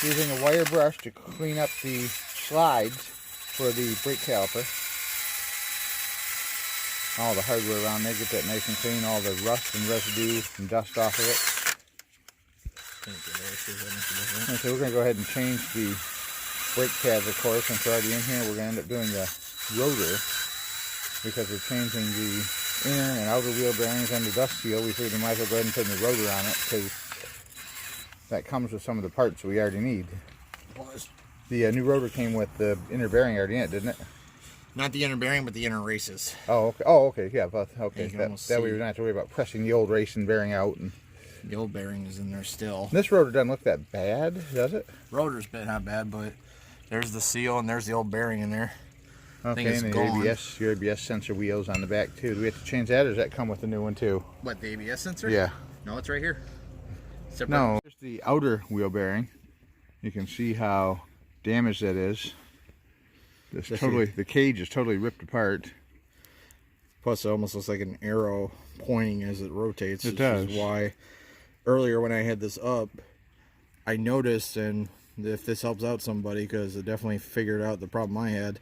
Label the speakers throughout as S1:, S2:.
S1: using a wire brush to clean up the slides for the brake caliper. All the hardware around there, get that nice and clean, all the rust and residue and dust off of it. Okay, we're going to go ahead and change the brake pads, of course. Since we're already in here, we're going to end up doing the rotor because we're changing the inner and outer wheel bearings and the dust seal. We figured we might as well go ahead and put a new rotor on it because that comes with some of the parts we already need. The new rotor came with the inner bearing already in it, didn't it?
S2: Not the inner bearing, but the inner races.
S1: Oh, okay. Oh, okay. Yeah, but okay. That way we don't have to worry about pressing the old racing bearing out. And
S2: the old bearing is in there still.
S1: This rotor doesn't look that bad, does it?
S2: Rotor's not bad, but there's the seal and there's the old bearing in there.
S1: Okay, and the your ABS sensor wheels on the back too. Do we have to change that, or does that come with the new one too?
S2: What, the ABS sensor?
S1: Yeah.
S2: No, it's right here. Separate.
S1: No, here's the outer wheel bearing. You can see how damaged that is. The cage is totally ripped apart.
S2: Plus, it almost looks like an arrow pointing as it rotates.
S1: It does.
S2: Which is why earlier when I had this up, I noticed, and if this helps out somebody, because it definitely figured out the problem I had,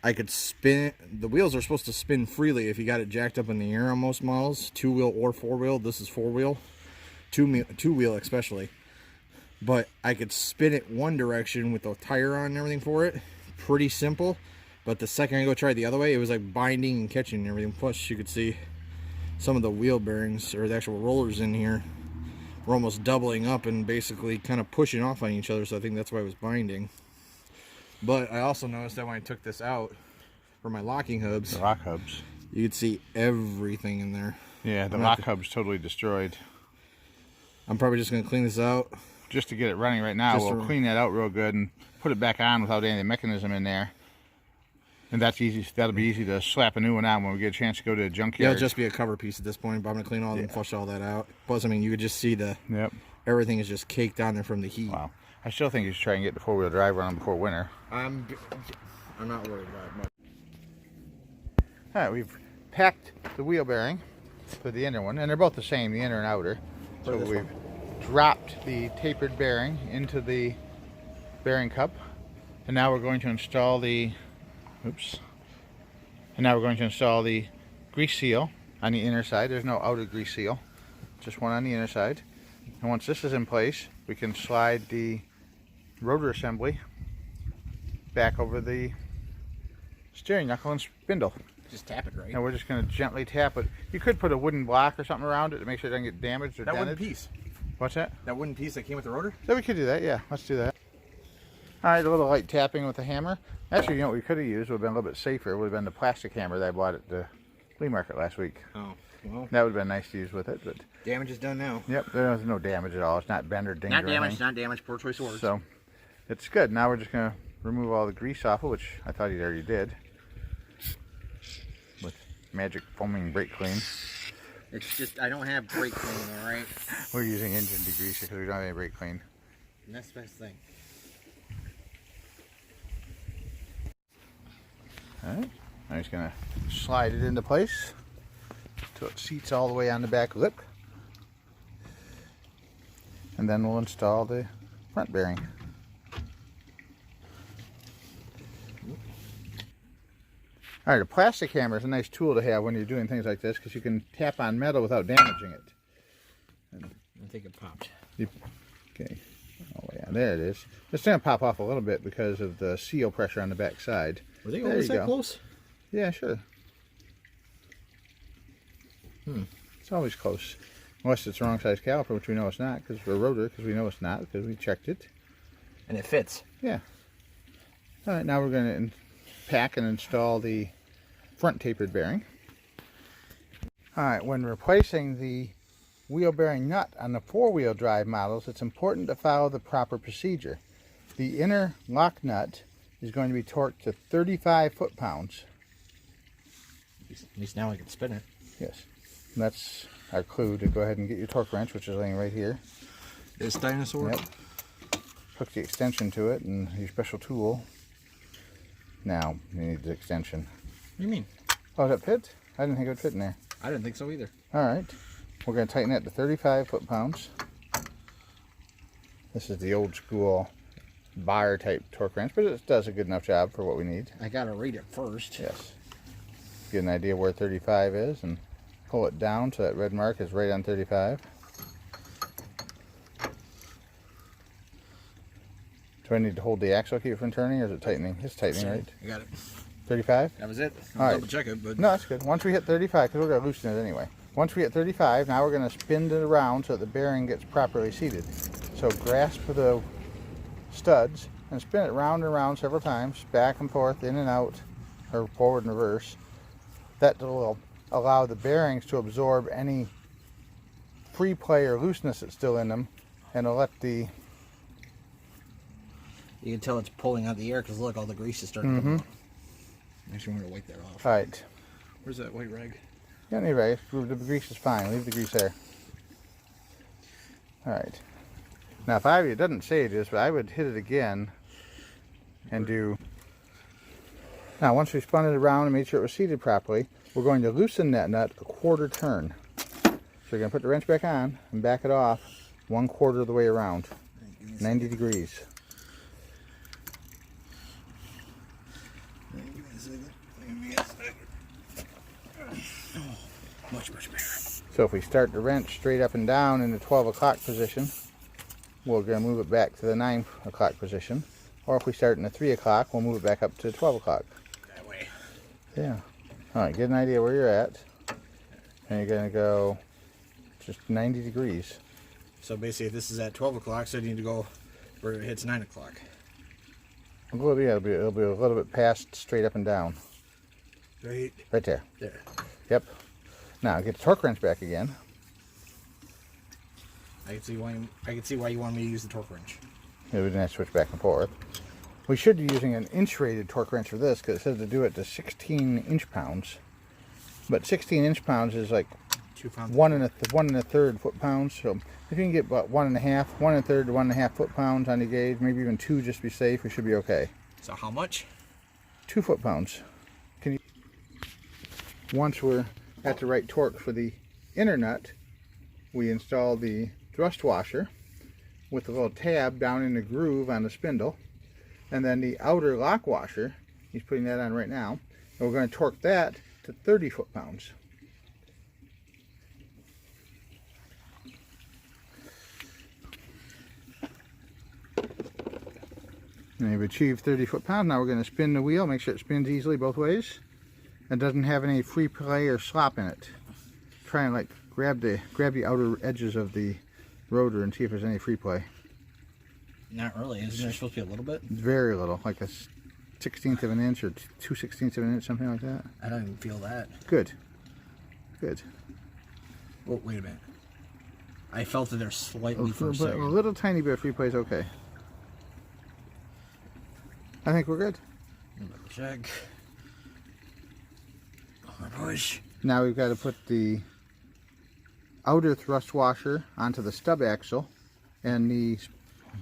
S2: I could spin it. The wheels are supposed to spin freely if you got it jacked up in the air on most models, 2-wheel or 4-wheel. This is 4-wheel, 2-wheel especially. But I could spin it one direction with the tire on and everything for it. Pretty simple. But the second I go try it the other way, it was like binding and catching and everything. Plus, you could see some of the wheel bearings, or the actual rollers in here, were almost doubling up and basically kind of pushing off on each other. So I think that's why it was binding. But I also noticed that when I took this out for my locking hubs,
S1: the lock hubs,
S2: you could see everything in there.
S1: Yeah, the lock hub's totally destroyed.
S2: I'm probably just going to clean this out.
S1: Just to get it running right now, we'll clean that out real good and put it back on without any of the mechanism in there. And that's easy. That'll be easy to slap a new one on when we get a chance to go to a junkyard.
S2: Yeah, it'll just be a cover piece at this point, but I'm going to clean all and flush all that out. Plus, I mean, you could just see everything is just caked on there from the heat.
S1: Wow. I still think you should try and get the 4-wheel drive running before winter.
S2: I'm not worried about it much.
S1: All right, we've packed the wheel bearing for the inner one, and they're both the same, the inner and outer. So we've dropped the tapered bearing into the bearing cup, and now we're going to install the grease seal on the inner side. There's no outer grease seal, just one on the inner side. And once this is in place, we can slide the rotor assembly back over the steering knuckle and spindle.
S2: Just tap it, right?
S1: And we're just going to gently tap it. You could put a wooden block or something around it to make sure it doesn't get damaged or dented.
S2: That wooden piece.
S1: What's that?
S2: That wooden piece that came with the rotor?
S1: So we could do that, yeah. Let's do that. All right, a little light tapping with the hammer. Actually, you know what we could have used would have been a little bit safer. It would have been the plastic hammer that I bought at the flea market last week.
S2: Oh, well.
S1: That would have been nice to use with it, but
S2: damage is done now.
S1: Yep, there's no damage at all. It's not bent or dinged or anything.
S2: Not damaged, poor choice of words.
S1: So, it's good. Now we're just going to remove all the grease off it, which I thought he already did. With magic foaming brake clean.
S2: It's just, I don't have brake clean, alright?
S1: We're using engine degreaser because we don't have any brake clean.
S2: And that's the best thing.
S1: Alright, I'm just going to slide it into place until it seats all the way on the back lip. And then we'll install the front bearing. Alright, a plastic hammer is a nice tool to have when you're doing things like this because you can tap on metal without damaging it.
S2: I think it popped.
S1: Okay. Oh yeah, there it is. It's going to pop off a little bit because of the seal pressure on the back side.
S2: Were they always that close?
S1: Yeah, sure. It's always close. Unless it's the wrong size caliper, which we know it's not, because we're a rotor, because we know it's not, because we checked it.
S2: And it fits.
S1: Yeah. Alright, now we're going to pack and install the front tapered bearing. Alright, when replacing the wheel bearing nut on the 4-wheel drive models, it's important to follow the proper procedure. The inner lock nut is going to be torqued to 35 foot-pounds.
S2: At least now I can spin it.
S1: Yes. And that's our clue to go ahead and get your torque wrench, which is laying right here.
S2: This dinosaur?
S1: Yep. Hook the extension to it and your special tool. Now, you need the extension.
S2: What do you mean?
S1: Oh, does that fit? I didn't think it would fit in there.
S2: I didn't think so either.
S1: Alright. We're going to tighten that to 35 foot-pounds. This is the old school bar type torque wrench, but it does a good enough job for what we need.
S2: I gotta read it first.
S1: Yes. Get an idea where 35 is and pull it down so that red mark is right on 35. Do I need to hold the axle key from turning, or is it tightening? It's tightening, right?
S2: I got it.
S1: 35?
S2: That was it.
S1: All right.
S2: Double check it, but
S1: No, that's good. Once we hit 35, because we're going to loosen it anyway. Once we hit 35, now we're going to spin it around so that the bearing gets properly seated. So grasp the studs and spin it round and round several times, back and forth, in and out, or forward and reverse. That will allow the bearings to absorb any free play or looseness that's still in them, and it'll let the...
S2: You can tell it's pulling out the air because look, all the grease is starting to come out. Actually, I'm going to wipe that off.
S1: All right.
S2: Where's that white rag?
S1: You don't need rags. The grease is fine. Leave the grease there. All right. Now, if it doesn't say this, but I would hit it again and do... Now, once we spun it around and made sure it was seated properly, we're going to loosen that nut a quarter turn. So you're going to put the wrench back on and back it off 1/4 of the way around, 90 degrees.
S2: Much better.
S1: So if we start the wrench straight up and down in the 12 o'clock position, we're going to move it back to the 9 o'clock position. Or if we start in the 3 o'clock, we'll move it back up to 12 o'clock.
S2: That way.
S1: Yeah. All right, get an idea where you're at. And you're going to go just 90 degrees.
S2: So basically, if this is at 12 o'clock, so you need to go where it hits 9 o'clock.
S1: It'll be a little bit past straight up and down.
S2: Right
S1: there.
S2: There.
S1: Yep. Now get the torque wrench back again.
S2: I can see why you want me to use the torque wrench.
S1: Yeah, we didn't have to switch back and forth. We should be using an inch-rated torque wrench for this because it says to do it to 16 inch-pounds. But 16 inch-pounds is like
S2: 2 pounds.
S1: 1 1/3 foot-pounds. So if you can get about 1 1/2, 1 1/3 to 1 1/2 foot-pounds on the gauge, maybe even 2 just to be safe, we should be okay.
S2: So how much?
S1: 2 foot-pounds. Once we're at the right torque for the inner nut, we install the thrust washer with a little tab down in the groove on the spindle, and then the outer lock washer, he's putting that on right now, and we're going to torque that to 30 foot-pounds. And you've achieved 30 foot-pounds. Now we're going to spin the wheel, make sure it spins easily both ways and doesn't have any free play or slop in it. Try and like grab the outer edges of the rotor and see if there's any free play.
S2: Not really. Isn't there supposed to be a little bit?
S1: Very little, like a 1/16 of an inch or 2/16 of an inch, something like that.
S2: I don't even feel that.
S1: Good. Good.
S2: Well, wait a minute. I felt it there slightly for a second.
S1: A little tiny bit of free play is okay. I think we're good.
S2: Check. Push.
S1: Now we've got to put the outer thrust washer onto the stub axle, and the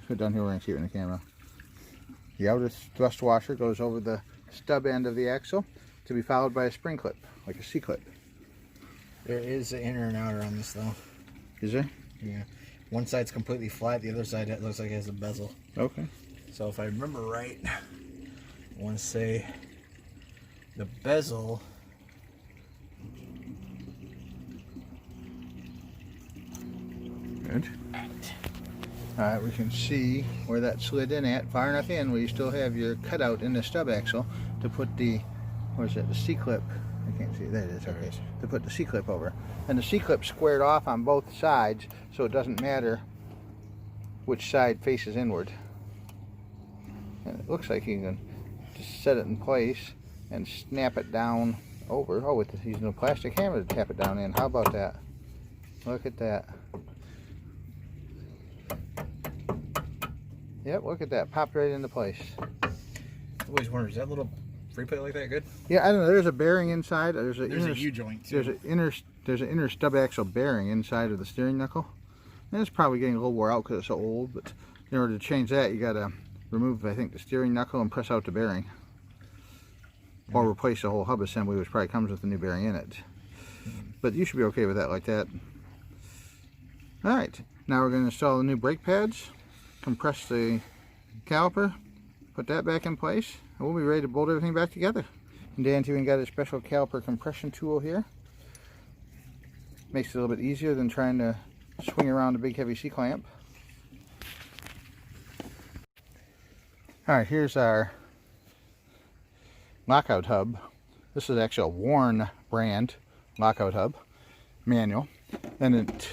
S1: put it down here where I can see it in the camera. The outer thrust washer goes over the stub end of the axle to be followed by a spring clip, like a C-clip.
S2: There is an inner and outer on this though.
S1: Is there?
S2: Yeah. One side's completely flat, the other side it looks like it has a bezel.
S1: Okay.
S2: So if I remember right, I want to say the bezel
S1: Good. Alright, we can see where that slid in at, far enough in where you still have your cutout in the stub axle to put the, what is that, the C-clip. I can't see, there it is, okay. To put the C-clip over. And the C-clip squared off on both sides, so it doesn't matter which side faces inward. And it looks like you can just set it in place and snap it down over. Oh, with using a plastic hammer to tap it down in. How about that? Look at that. Yep, look at that. Popped right into place.
S2: I always wondered, is that little free plate like that good?
S1: Yeah, I don't know. There's a bearing inside. There's a
S2: U-joint too.
S1: There's an inner stub axle bearing inside of the steering knuckle. And it's probably getting a little wore out because it's so old, but in order to change that, you got to remove, I think, the steering knuckle and press out the bearing. Or replace the whole hub assembly, which probably comes with the new bearing in it. But you should be okay with that like that. Alright, now we're going to install the new brake pads. Compress the caliper, put that back in place, and we'll be ready to bolt everything back together. And Dan's even got a special caliper compression tool here. Makes it a little bit easier than trying to swing around a big heavy C-clamp. Alright, here's our lockout hub. This is actually a Warren brand lockout hub, manual. And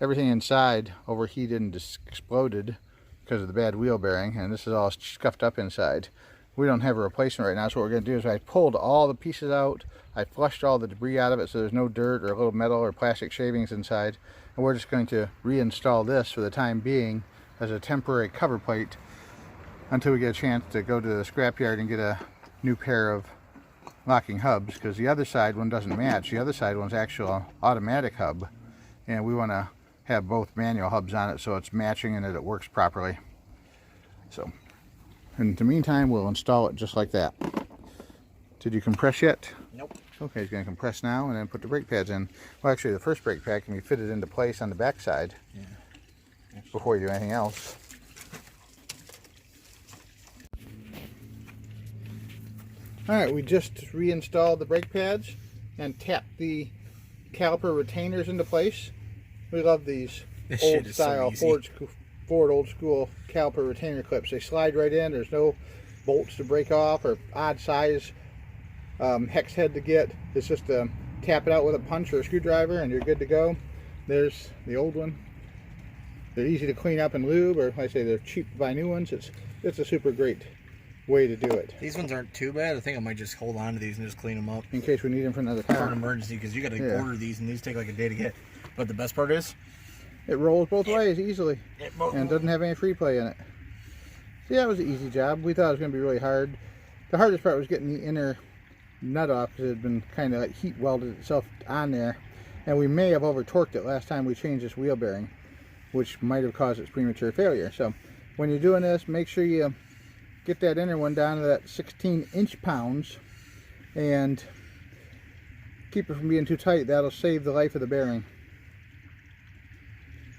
S1: everything inside overheated and exploded because of the bad wheel bearing, and this is all scuffed up inside. We don't have a replacement right now, so what we're going to do is I pulled all the pieces out, I flushed all the debris out of it so there's no dirt or little metal or plastic shavings inside, and we're just going to reinstall this for the time being as a temporary cover plate until we get a chance to go to the scrapyard and get a new pair of locking hubs, because the other side one doesn't match. The other side one's actual automatic hub, and we want to have both manual hubs on it so it's matching and that it works properly. So in the meantime, we'll install it just like that. Did you compress yet?
S2: Nope.
S1: Okay, he's going to compress now and then put the brake pads in. Well, actually, the first brake pad can be fitted into place on the back side before you do anything else. Alright, we just reinstalled the brake pads and tapped the caliper retainers into place. We love these old style Ford old school caliper retainer clips. They slide right in. There's no bolts to break off or odd size hex head to get. It's just tap it out with a punch or a screwdriver and you're good to go. There's the old one. They're easy to clean up and lube, or like I say, they're cheap to buy new ones. It's a super great way to do it.
S2: These ones aren't too bad. I think I might just hold on to these and just clean them up
S1: in case we need them for another car.
S2: For an emergency, because you got to order these and these take like a day to get. But the best part is,
S1: it rolls both ways easily and doesn't have any free play in it. So yeah, it was an easy job. We thought it was going to be really hard. The hardest part was getting the inner nut off because it had been kind of like heat welded itself on there, and we may have over torqued it last time we changed this wheel bearing, which might have caused its premature failure. So when you're doing this, make sure you get that inner one down to that 16 inch-pounds and keep it from being too tight. That'll save the life of the bearing.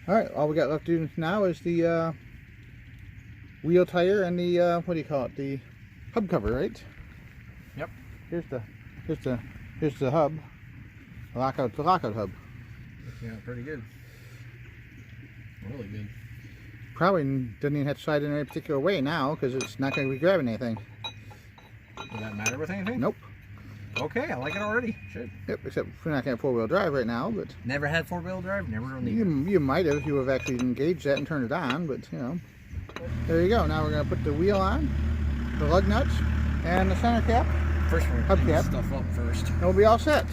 S1: Alright, all we got left to do now is the wheel tire and the what do you call it, the hub cover, right?
S2: Yep.
S1: Here's the hub, the lockout hub.
S2: Yeah, pretty good. Really good.
S1: Probably doesn't even have to slide in any particular way now because it's not going to be grabbing anything.
S2: Does that matter with anything?
S1: Nope.
S2: Okay, I like it already. Shit.
S1: Yep, except we're not going to have four-wheel drive right now, but...
S2: Never had four-wheel drive, never really.
S1: You might have if you have actually engaged that and turned it on, but, you know. There you go. Now we're going to put the wheel on, the lug nuts, and the center cap.
S2: First, we're
S1: hub cap.
S2: Stuff up first.
S1: And we'll be all set.